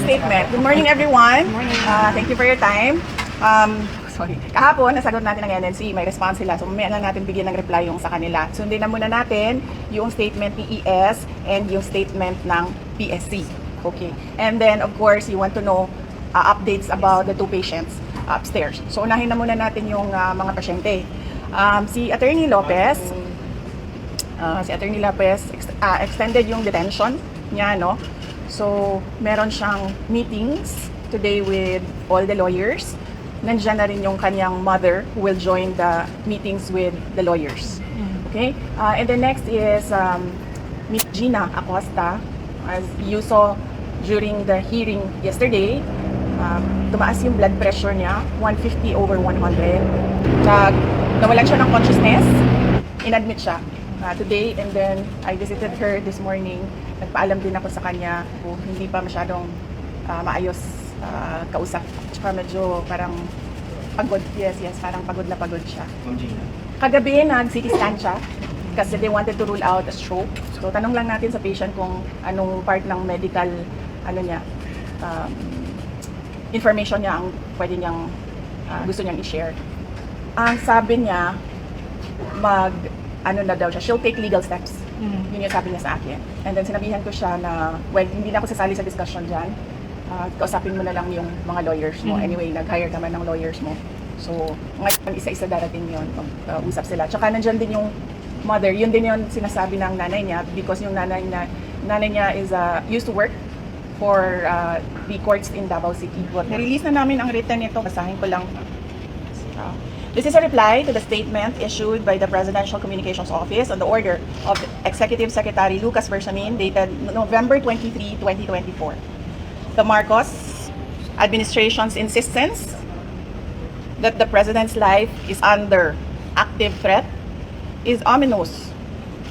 statement. Good morning, everyone. Thank you for your time. Kahapon, nasagot natin ng NNC, may response sila. So, mamaya na natin bigyan ng reply yung sa kanila. Sundin na muna natin yung statement ni ES and yung statement ng PSC. Okay. And then, of course, you want to know updates about the two patients upstairs. So, unahin na muna natin yung mga pasyente. Si Attorney Lopez, extended yung detention niya, no? So, meron siyang meetings today with all the lawyers. Nandiyan na rin yung kanyang mother who will join the meetings with the lawyers. Okay? And the next is Ms. Gina Acosta. As you saw during the hearing yesterday, tumaas yung blood pressure niya, 150/100. Nawalan siya ng consciousness, inadmit siya today, and then I visited her this morning. Nagpaalam din ako sa kanya kung hindi pa masyadong maayos kausap. Tsaka medyo parang pagod. Yes, parang pagod na pagod siya. Kagabi, nag-CT scan siya kasi they wanted to rule out a stroke. So, tanong lang natin sa patient kung anong part ng medical, information niya ang pwede niyang, gusto niyang i-share. Ang sabi niya, she'll take legal steps. Yun yung sabi niya sa akin. And then sinabihan ko siya na, well, hindi na ako sasali sa discussion dyan. Kausapin mo na lang yung mga lawyers mo. Anyway, nag-hire naman ng lawyers mo. So, ngayon, isa-isa darating yun. Mag-usap sila. Tsaka nandyan din yung mother. Yun din yung sinasabi ng nanay niya because yung nanay niya is used to work for the courts in Davao City. Na-release na namin ang written nito. Basahin ko lang. This is a reply to the statement issued by the Presidential Communications Office on the order of Executive Secretary Lucas Bersamin dated November 23, 2024. The Marcos administration's insistence that the President's life is under active threat is ominous.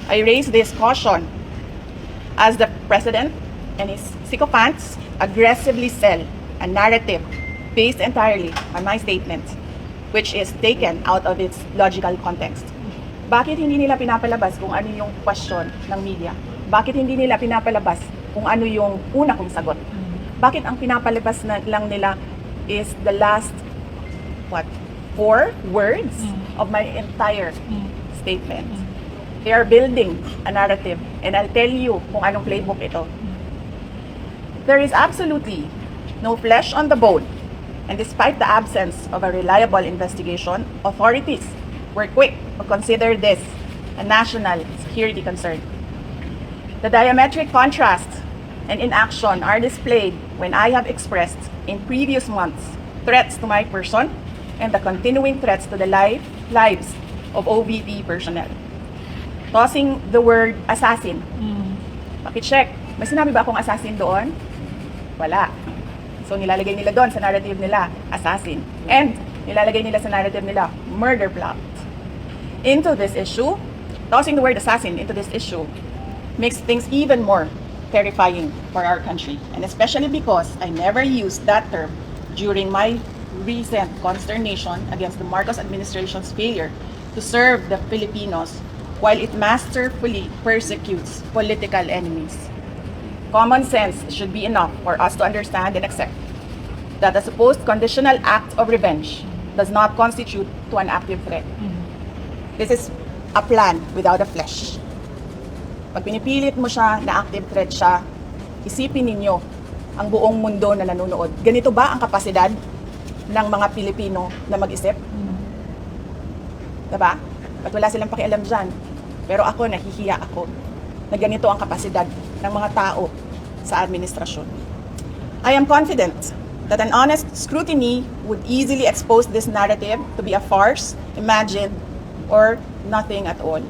I raise this caution as the President and his sycophants aggressively sell a narrative based entirely on my statements, which is taken out of its logical context. Bakit hindi nila pinapalabas kung ano yung question ng media? Bakit hindi nila pinapalabas kung ano yung una kong sagot? Bakit ang pinapalabas lang nila is the last, 4 words of my entire statement? They are building a narrative, and I'll tell you kung anong playbook ito. There is absolutely no flesh on the bone. And despite the absence of a reliable investigation, authorities were quick to consider this a national security concern. The diametric contrast and inaction are displayed when I have expressed in previous months threats to my person and the continuing threats to the lives of OVP personnel. Tossing the word assassin. Pakicheck. May sinabi ba akong assassin doon? Wala. So, nilalagay nila doon sa narrative nila, assassin. And, nilalagay nila sa narrative nila, murder plot. Into this issue, tossing the word assassin into this issue makes things even more terrifying for our country. And especially because I never used that term during my recent consternation against the Marcos administration's failure to serve the Filipinos while it masterfully persecutes political enemies. Common sense should be enough for us to understand and accept that the supposed conditional act of revenge does not constitute to an active threat. This is a plan without a flesh. Pag pinipilit mo siya na active threat siya, isipin ninyo ang buong mundo na nanonood. Ganito ba ang kapasidad ng mga Pilipino na mag-isip? Diba? At wala silang pakialam dyan. Pero ako, nahihiya ako na ganito ang kapasidad ng mga tao sa administrasyon. I am confident that an honest scrutiny would easily expose this narrative to be a farce, imagined, or nothing at all.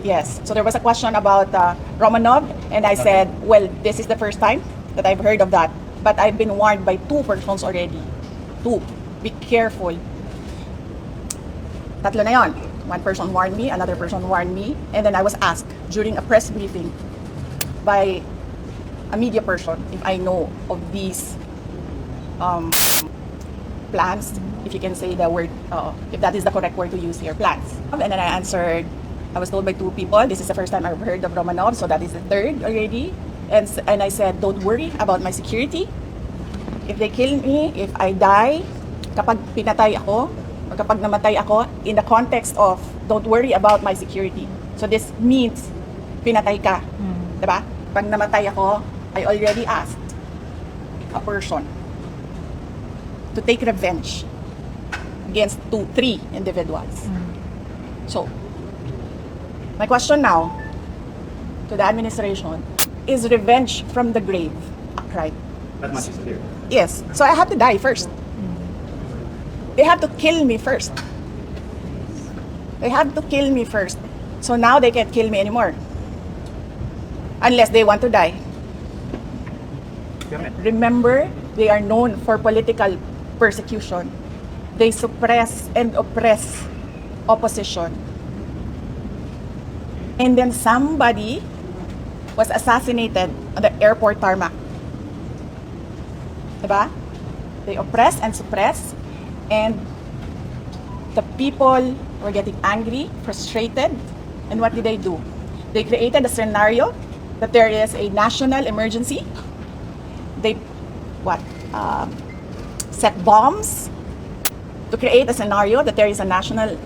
Yes, so there was a question about Romanov, and I said, well, this is the first time that I've heard of that, but I've been warned by 2 persons already. 2. Be careful. 3 na yon. 1 person warned me, another person warned me, and then I was asked during a press briefing by a media person if I know of these plans, if you can say the word, if that is the correct word to use here, plans. And then I answered, I was told by 2 people, this is the first time I've heard of Romanov, so that is the 3rd already. And I said, don't worry about my security. If they kill me, if I die, kapag pinatay ako, or kapag namatay ako, in the context of, don't worry about my security. So this means, pinatay ka. Diba? Pag namatay ako, I already asked a person to take revenge against 3 individuals. So, my question now to the administration, is revenge from the grave a crime? That much is clear. Yes. So I have to die first. They have to kill me first. They have to kill me first. So now they can't kill me anymore. Unless they want to die. Remember, they are known for political persecution. They suppress and oppress opposition. And then somebody was assassinated on the airport tarmac. Diba? They oppress and suppress, and the people were getting angry, frustrated, and what did they do? They created a scenario that there is a national emergency. They set bombs to create a scenario that there is a national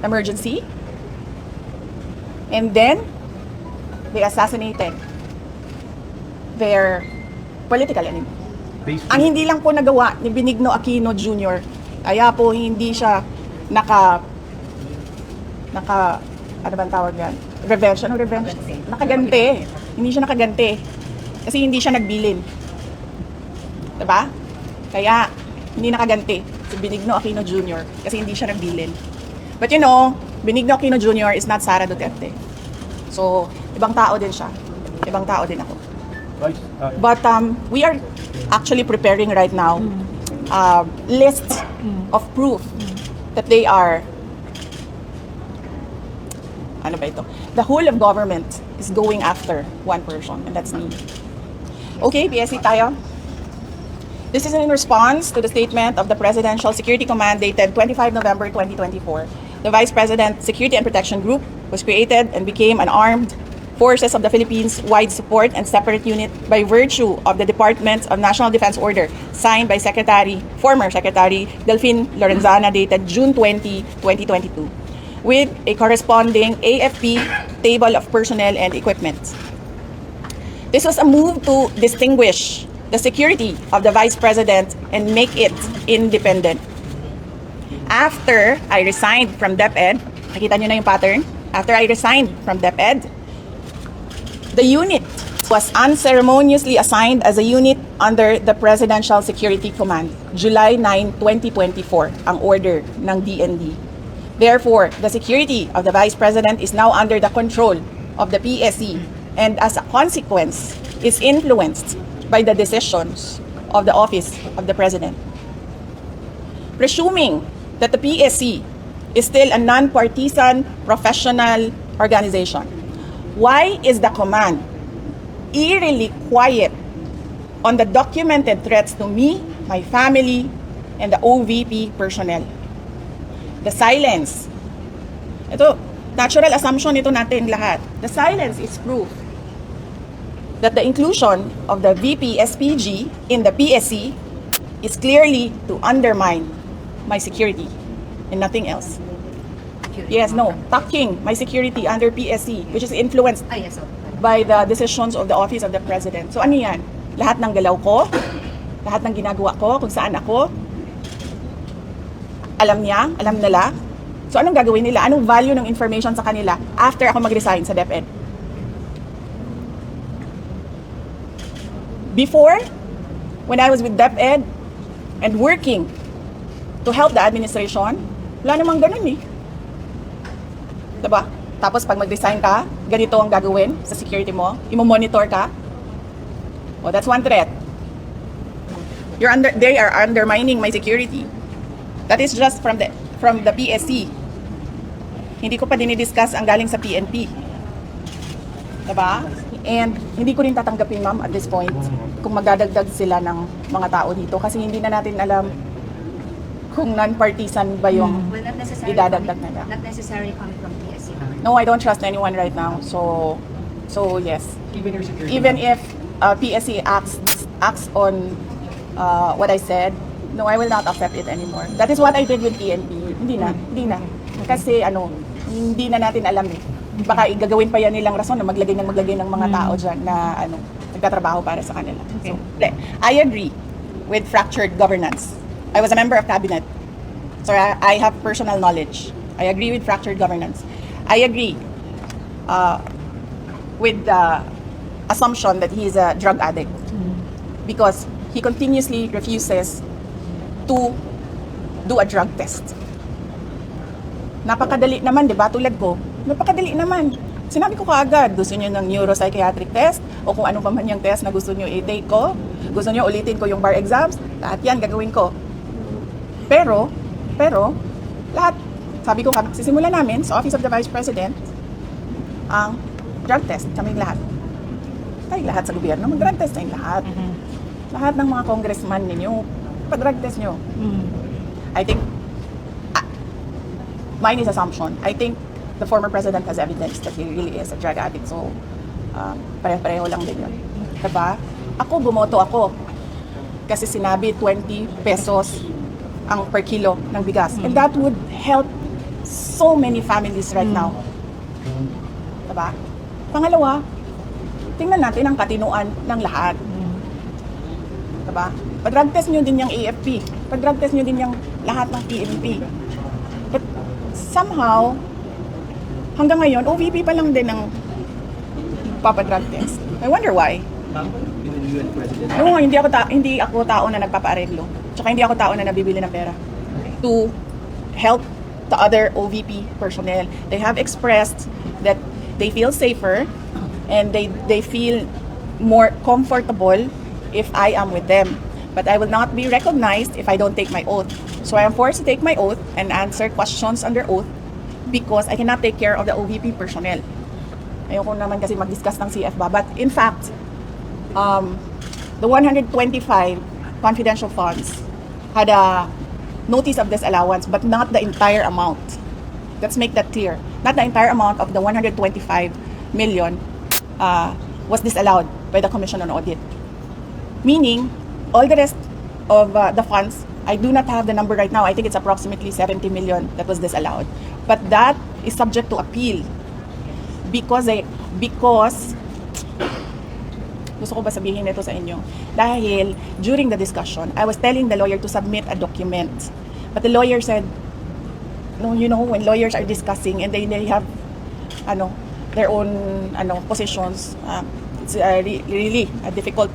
emergency, and then they assassinated their political enemy. Ang hindi lang po nagawa ni Benigno Aquino Jr., kaya po hindi siya ano bang tawag yan? Revenge? Ano revenge? Nakaganti. Hindi siya nakaganti. Kasi hindi siya nagbilin. Diba? Kaya, hindi nakaganti si Benigno Aquino Jr. kasi hindi siya nagbilin. But you know, Benigno Aquino Jr. is not Sara Duterte. So, ibang tao din siya. Ibang tao din ako. But we are actually preparing right now lists of proof that they are, ano ba ito? The whole of government is going after one person, and that's me. Okay, PSC tayo. This is in response to the statement of the Presidential Security Command dated 25 November 2024. The Vice President Security and Protection Group was created and became an armed forces of the Philippines wide support and separate unit by virtue of the Department of National Defense Order signed by former Secretary Delfin Lorenzana dated June 20, 2022 with a corresponding AFP table of personnel and equipment. This was a move to distinguish the security of the Vice President and make it independent. After I resigned from DepEd, nakita nyo na yung pattern? After I resigned from DepEd, the unit was unceremoniously assigned as a unit under the Presidential Security Command, July 9, 2024, ang order ng DND. Therefore, the security of the Vice President is now under the control of the PSC and as a consequence is influenced by the decisions of the Office of the President. Presuming that the PSC is still a non-partisan professional organization, why is the command eerily quiet on the documented threats to me, my family, and the OVP personnel? The silence. Ito, natural assumption ito natin lahat. The silence is proof that the inclusion of the VP SPG in the PSC is clearly to undermine my security and nothing else. Yes, no, tucking my security under PSC, which is influenced by the decisions of the Office of the President. So ano yan? Lahat ng galaw ko, lahat ng ginagawa ko, kung saan ako, alam niya, alam nila. So anong gagawin nila? Anong value ng information sa kanila after ako mag-resign sa DepEd? Before, when I was with DepEd and working to help the administration, wala namang ganun eh. Diba? Tapos pag mag-resign ka, ganito ang gagawin sa security mo, imo-monitor ka. Oh, that's one threat. They are undermining my security. That is just from the PSC. Hindi ko pa dinidiscuss ang galing sa PNP. Diba? And hindi ko rin tatanggapin, ma'am, at this point, kung magdadagdag sila ng mga tao dito kasi hindi na natin alam kung non-partisan ba yung idadagdag nila. Not necessarily coming from PSC. No, I don't trust anyone right now. So So yes, Even your security. even if PSC acts on what I said, no, I will not accept it anymore. That is what I did with PNP. Hindi na. Kasi hindi na natin alam eh. Baka igagawin pa yan nilang rason na maglagay ng mga tao dyan na nagtatrabaho para sa kanila. Okay. So, I agree with fractured governance. I was a member of cabinet. So I have personal knowledge. I agree with fractured governance. I agree with the assumption that he is a drug addict because he continuously refuses to do a drug test. Napakadali naman, di ba? Tulad ko, napakadali naman. Sinabi ko kaagad, gusto niyo ng neuropsychiatric test o kung ano pa man yung test na gusto niyo i-take ko, gusto niyo ulitin ko yung bar exams, lahat yan gagawin ko. Pero, lahat, sabi ko nga, sisimula namin sa Office of the Vice President ang drug test, kaming lahat. Tayong lahat sa gobyerno, mag-drug test tayong lahat. Lahat ng mga congressman ninyo, pa-drug test nyo. I think, mine is assumption. I think the former president has evidence that he really is a drug addict. So, pareho-pareho lang din yun. Diba? Bumoto ako. Kasi sinabi 20 pesos ang per kilo ng bigas. And that would help so many families right now. Diba? Pangalawa, tingnan natin ang katinuan ng lahat. Diba? Pag-drug test nyo din yung AFP. Pag-drug test nyo din yung lahat ng PNP. But somehow, hanggang ngayon, OVP pa lang din ang papadrug test. I wonder why. Ma'am, you and President. No, hindi ako tao na nagpapaareglo. Tsaka hindi ako tao na nabibili ng pera to help the other OVP personnel. They have expressed that they feel safer and they feel more comfortable if I am with them. But I will not be recognized if I don't take my oath. So I am forced to take my oath and answer questions under oath because I cannot take care of the OVP personnel. Ayoko naman kasi mag-discuss ng CF ba. But in fact, the 125 confidential funds had a notice of disallowance but not the entire amount. Let's make that clear. Not the entire amount of the 125 million was disallowed by the Commission on Audit. Meaning, all the rest of the funds, I do not have the number right now. I think it's approximately 70 million that was disallowed. But that is subject to appeal because gusto ko ba sabihin ito sa inyo? Dahil during the discussion, I was telling the lawyer to submit a document. But the lawyer said, no, you know, when lawyers are discussing and they have their own positions, it's really a difficult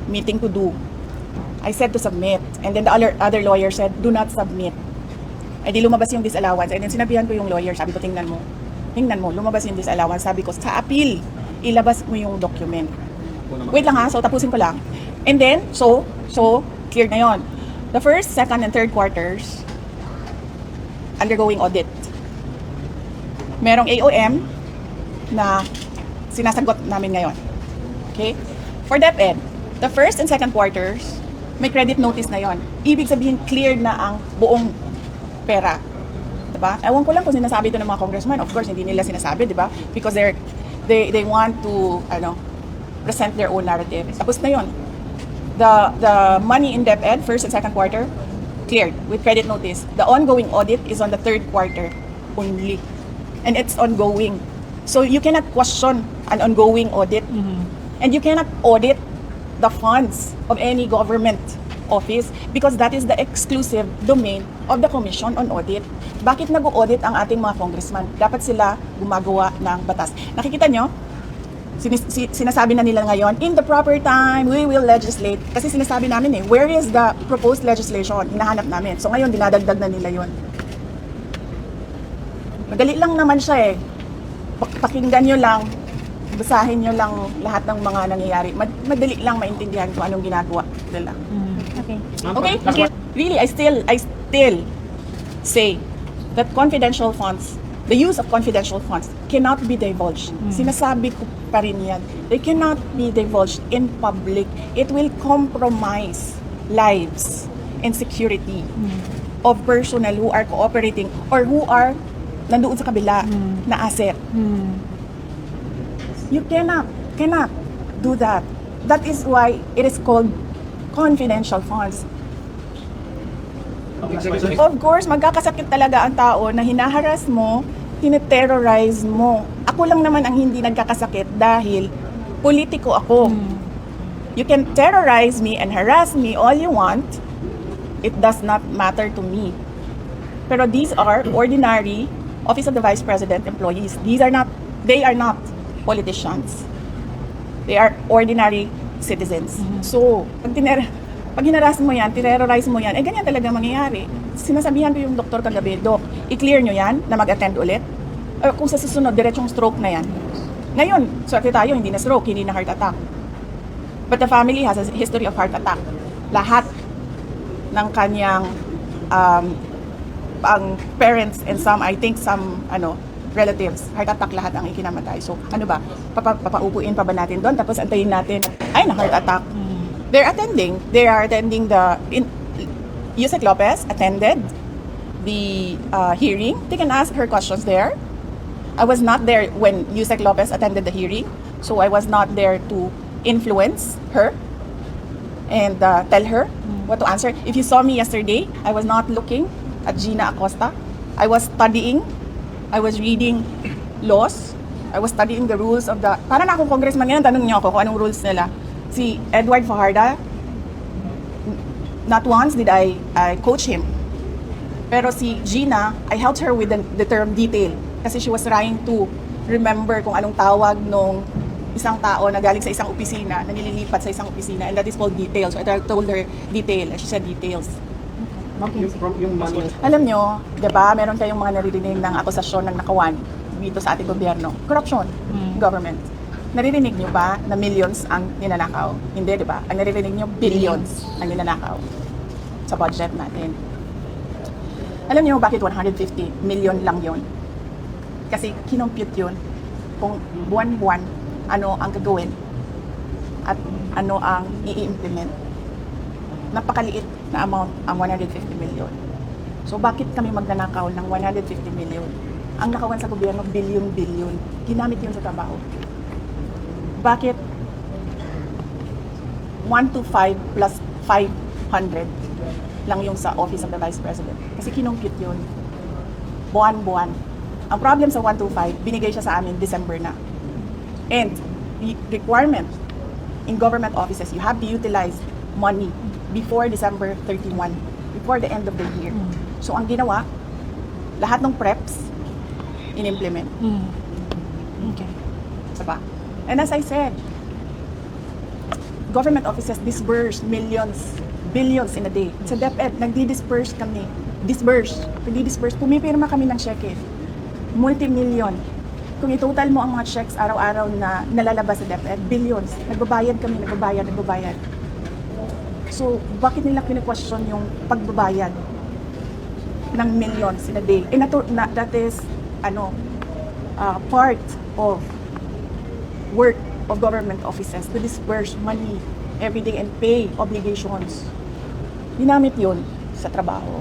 meeting to do. I said to submit, and then the other lawyer said, do not submit. Ay di lumabas yung disallowance. And then sinabihan ko yung lawyer, sabi ko, tingnan mo, lumabas yung disallowance. Sabi ko, sa appeal, ilabas mo yung document. Wait lang ha, so tapusin ko lang. And then, so clear na yon. The first, second, and third quarters, undergoing audit. Merong AOM na sinasagot namin ngayon. Okay? For DepEd, the first and second quarters, may credit notice na yon. Ibig sabihin, cleared na ang buong pera. Diba? Ewan ko lang kung sinasabi ito ng mga congressman. Of course, hindi nila sinasabi, diba? Because they want to, present their own narrative. Tapos na yon. The money in DepEd, first and second quarter, cleared with credit notice. The ongoing audit is on the third quarter only. And it's ongoing. So you cannot question an ongoing audit. And you cannot audit the funds of any government office because that is the exclusive domain of the Commission on Audit. Bakit nag-audit ang ating mga congressman? Dapat sila gumagawa ng batas. Nakikita nyo? Sinasabi na nila ngayon, in the proper time, we will legislate. Kasi sinasabi namin where is the proposed legislation? Hinahanap namin. So ngayon, dinadagdag na nila yon. Madali lang naman siya Pakinggan nyo lang, basahin nyo lang lahat ng mga nangyayari. Madali lang maintindihan kung anong ginagawa nila. Okay? Really, I still say that confidential funds, the use of confidential funds cannot be divulged. Sinasabi ko pa rin yan. They cannot be divulged in public. It will compromise lives and security of personnel who are cooperating or who are nandoon sa kabila na asset. You cannot do that. That is why it is called confidential funds. Of course, magkakasakit talaga ang tao na hinaharas mo, tineterrorize mo. Ako lang naman ang hindi nagkakasakit dahil politiko ako. You can terrorize me and harass me all you want. It does not matter to me. Pero these are ordinary Office of the Vice President employees. They are not politicians. They are ordinary citizens. So, pag hinaras mo yan, terrorize mo yan, ganyan talaga mangyayari. Sinasabihan ko yung doktor kagabi, Dok, i-clear nyo yan na mag-attend ulit. Kung sa susunod, diretsong stroke na yan. Ngayon, swerte tayo, hindi na stroke, hindi na heart attack. But the family has a history of heart attack. Lahat ng kanyang ang parents and I think some relatives, heart attack lahat ang ikinamatay. So, ano ba? Papaupuin pa ba natin doon? Tapos antayin natin, ay, na heart attack. They are attending Yusek Lopez attended the hearing. They can ask her questions there. I was not there when Yusek Lopez attended the hearing, so I was not there to influence her and tell her what to answer. If you saw me yesterday, I was not looking at Gina Acosta. I was studying. I was reading laws. I was studying the rules of the... Para na akong congressman ngayon, tanong niyo ako kung anong rules nila. Si Edward Fajarda, not once did I coach him. Pero si Gina, I helped her with the term detail. Kasi she was trying to remember kung anong tawag nung isang tao na galing sa isang opisina, na nililipat sa isang opisina, and that is called details. So I told her detail, and she said details. Yung money. Alam nyo, di ba, meron kayong mga naririnig ng akusasyon ng nakawan dito sa ating gobyerno. Corruption, government. Naririnig nyo ba na millions ang ninanakaw? Hindi, di ba? Ang naririnig nyo, billions ang ninanakaw sa budget natin. Alam nyo bakit 150 million lang yon? Kasi kinompute yun kung buwan-buwan ano ang gagawin at ano ang i-implement. Napakaliit na amount ang 150 million. So bakit kami magnanakaw ng 150 million? Ang nakawan sa gobyerno, billion-billion. Ginamit yun sa trabaho. Bakit 125 plus 500 lang yung sa Office of the Vice President? Kasi kinompute yun. Buwan-buwan. Ang problem sa 125, binigay siya sa amin December na. And the requirement in government offices, you have to utilize money before December 31, before the end of the year. So ang ginawa, lahat ng preps, in-implement. Okay. Diba? And as I said, government offices disburse millions, billions in a day. Sa DepEd, nagdi-disburse kami. Nagdi-disburse. Pumipirma kami ng cheque. Multi-million. Kung i-total mo ang mga checks araw-araw na nalalabas sa DepEd, billions. Nagbabayad kami, nagbabayad. So, bakit nila kine-question yung pagbabayad ng millions in a day? And that is, part of work of government offices to disburse money every day and pay obligations. Ginamit yun sa trabaho.